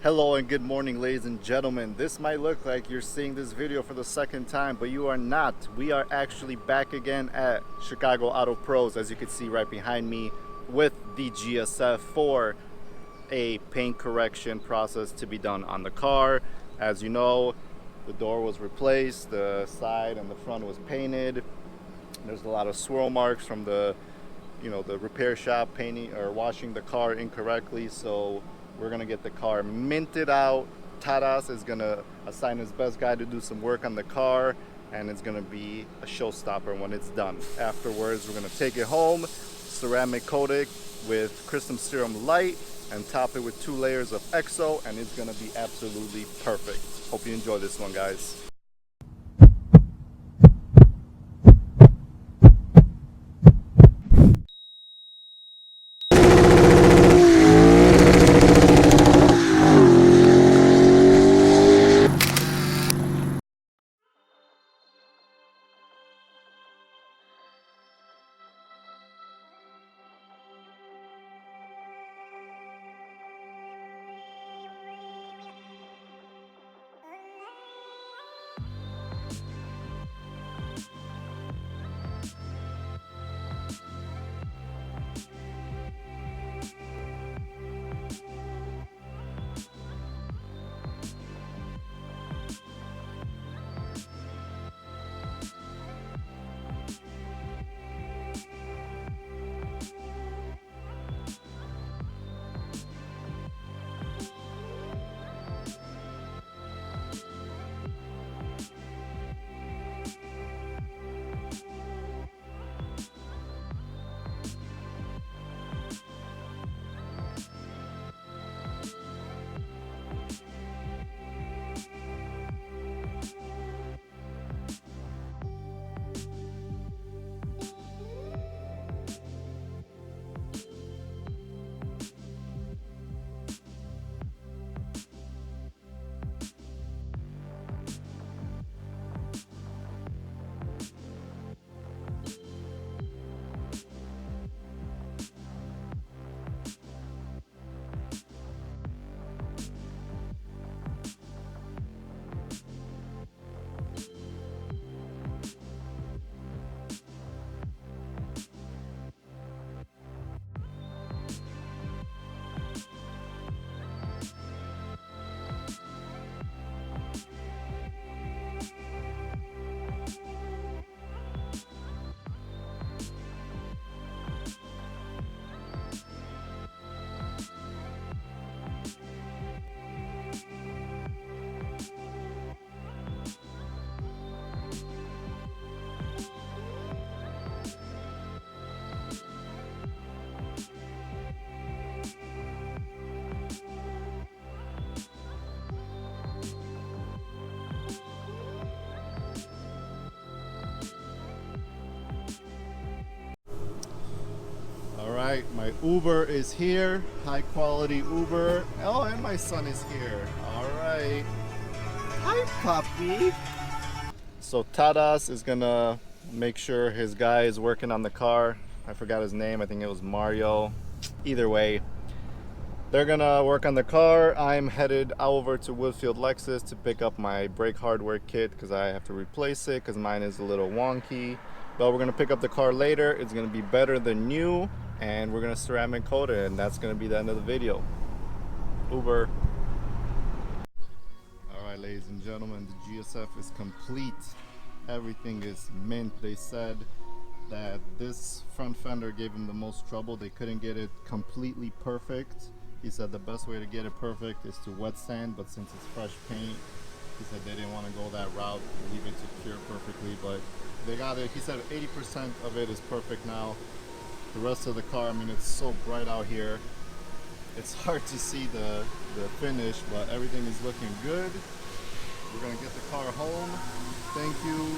Hello and good morning, ladies and gentlemen. This might look like you're seeing this video for the second time, but you are not. We are actually back again at Chicago Auto Pros, as you can see right behind me, with the GSF for a paint correction process to be done on the car. As you know, the door was replaced, the side and the front was painted. There's a lot of swirl marks from the repair shop painting or washing the car incorrectly, so we're gonna get the car minted out. Tadas is gonna assign his best guy to do some work on the car, and it's gonna be a showstopper when it's done. Afterwards, we're gonna take it home, ceramic coat it with Crystal Serum Light, and top it with 2 layers of EXO, and it's gonna be absolutely perfect. Hope you enjoy this one, guys. Alright, my Uber is here. High quality Uber. Oh, and my son is here. Alright. Hi, puppy. So Tadas is gonna make sure his guy is working on the car. I forgot his name. I think it was Mario. Either way, they're gonna work on the car. I'm headed over to Woodfield Lexus to pick up my brake hardware kit because I have to replace it because mine is a little wonky. But we're gonna pick up the car later. It's gonna be better than new, and we're gonna ceramic coat it, and that's gonna be the end of the video. Uber. Alright, ladies and gentlemen, the GSF is complete. Everything is mint. They said that this front fender gave them the most trouble. They couldn't get it completely perfect. He said the best way to get it perfect is to wet sand, but since it's fresh paint, he said they didn't want to go that route, leave it to cure perfectly, but they got it. He said 80% of it is perfect now. The rest of the car, I mean, it's so bright out here, it's hard to see the finish, but everything is looking good. We're gonna get the car home. Thank you,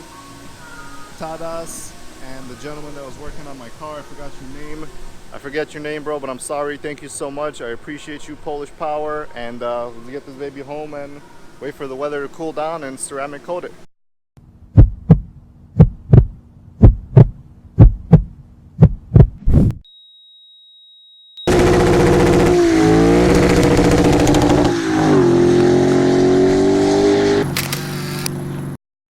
Tadas, and the gentleman that was working on my car. I forgot your name. I forget your name, bro, but I'm sorry. Thank you so much. I appreciate you, Polish Power, and let's get this baby home and wait for the weather to cool down and ceramic coat it.